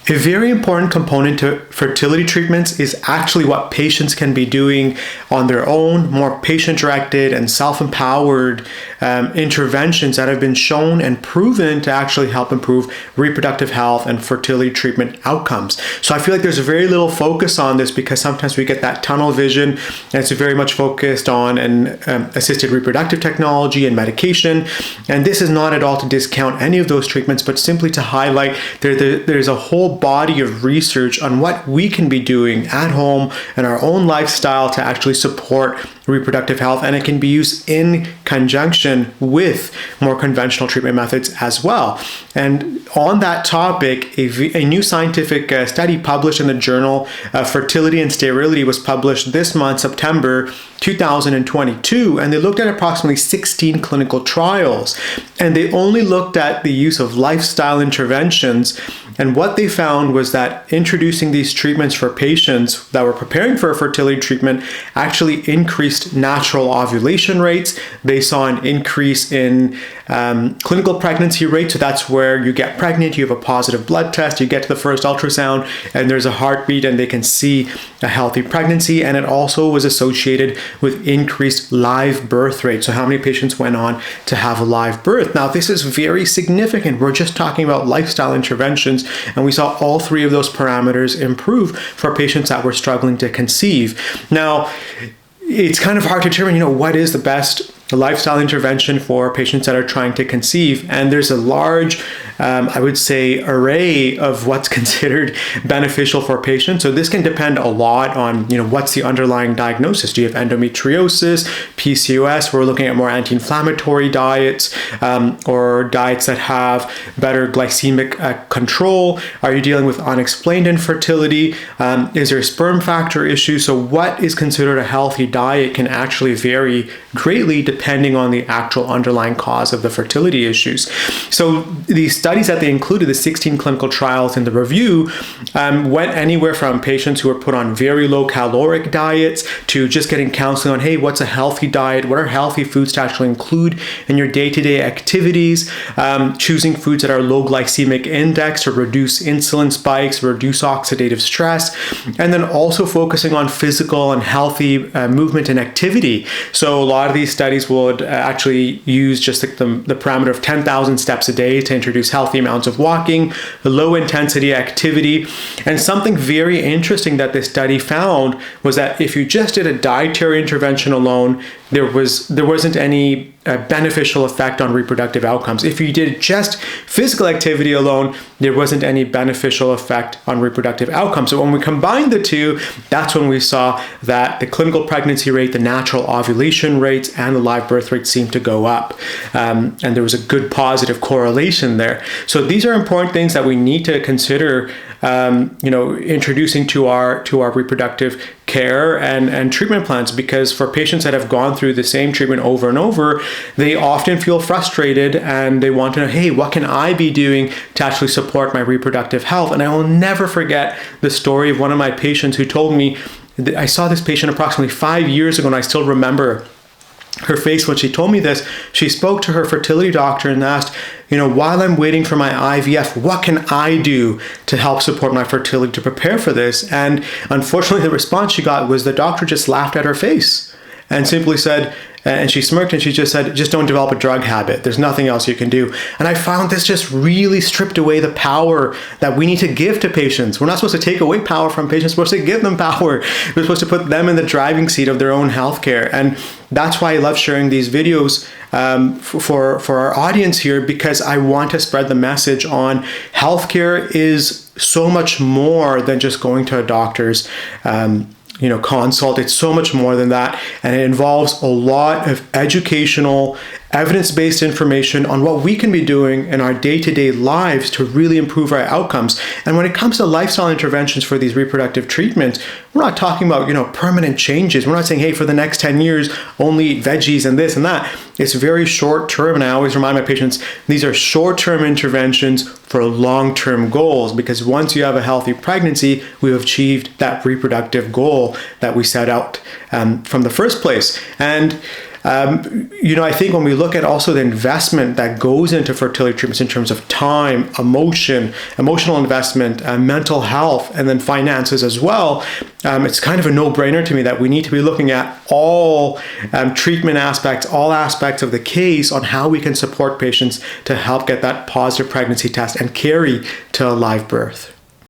A very important component to fertility treatments is actually what patients can be doing on their own, more patient-directed and self-empowered interventions that have been shown and proven to actually help improve reproductive health and fertility treatment outcomes. So I feel like there's very little focus on this because sometimes we get that tunnel vision, and it's very much focused on assisted reproductive technology and medication. And this is not at all to discount any of those treatments, but simply to highlight there's a whole body of research on what we can be doing at home in our own lifestyle to actually support reproductive health, and it can be used in conjunction with more conventional treatment methods as well. And on that topic, a new scientific study published in the journal Fertility and Sterility was published this month, September 2022, and they looked at approximately 16 clinical trials, and they only looked at the use of lifestyle interventions. And what they found was that introducing these treatments for patients that were preparing for a fertility treatment actually increased natural ovulation rates. They saw an increase in clinical pregnancy rate. So that's where you get pregnant, you have a positive blood test, you get to the first ultrasound, and there's a heartbeat, and they can see a healthy pregnancy. And it also was associated with increased live birth rate. So how many patients went on to have a live birth? Now, this is very significant. We're just talking about lifestyle interventions, and we saw all three of those parameters improve for patients that were struggling to conceive. Now, it's kind of hard to determine, what is the best lifestyle intervention for patients that are trying to conceive. And there's a large, I would say, array of what's considered beneficial for patients. So this can depend a lot on, what's the underlying diagnosis. Do you have endometriosis, PCOS? We're looking at more anti-inflammatory diets or diets that have better glycemic control. Are you dealing with unexplained infertility? Is there a sperm factor issue? So what is considered a healthy diet can actually vary greatly depending on the actual underlying cause of the fertility issues. So these studies that they included, the 16 clinical trials in the review, went anywhere from patients who were put on very low caloric diets to just getting counseling on, hey, what's a healthy diet? What are healthy foods to actually include in your day-to-day activities? Choosing foods that are low glycemic index to reduce insulin spikes, reduce oxidative stress, and then also focusing on physical and healthy movement and activity. So a lot of these studies would actually use just the parameter of 10,000 steps a day to introduce healthy amounts of walking, low intensity activity. And something very interesting that this study found was that if you just did a dietary intervention alone, there wasn't any beneficial effect on reproductive outcomes. If you did just physical activity alone, there wasn't any beneficial effect on reproductive outcomes. So when we combined the two, that's when we saw that the clinical pregnancy rate, the natural ovulation rates, and the live birth rate seemed to go up. And there was a good positive correlation there. So these are important things that we need to consider introducing to our reproductive care and treatment plans, because for patients that have gone through the same treatment over and over, they often feel frustrated and they want to know, hey, what can I be doing to actually support my reproductive health? And I will never forget the story of one of my patients who told me, I saw this patient approximately 5 years ago, and I still remember her face when she told me this. She spoke to her fertility doctor and asked, while I'm waiting for my IVF, what can I do to help support my fertility to prepare for this? And unfortunately, the response she got was the doctor just laughed at her face and simply said, and she smirked and she just said, just don't develop a drug habit. There's nothing else you can do. And I found this just really stripped away the power that we need to give to patients. We're not supposed to take away power from patients. We're supposed to give them power. We're supposed to put them in the driving seat of their own healthcare. And that's why I love sharing these videos for our audience here, because I want to spread the message on healthcare is so much more than just going to a doctor's consult. It's so much more than that. And it involves a lot of educational, evidence-based information on what we can be doing in our day-to-day lives to really improve our outcomes. And when it comes to lifestyle interventions for these reproductive treatments, we're not talking about, permanent changes. We're not saying, hey, for the next 10 years, only eat veggies and this and that. It's very short-term. And I always remind my patients, these are short-term interventions for long-term goals, because once you have a healthy pregnancy, we've achieved that reproductive goal that we set out from the first place. And I think when we look at also the investment that goes into fertility treatments in terms of time, emotional investment, mental health, and then finances as well, it's kind of a no-brainer to me that we need to be looking at all treatment aspects, all aspects of the case on how we can support patients to help get that positive pregnancy test and carry to a live birth.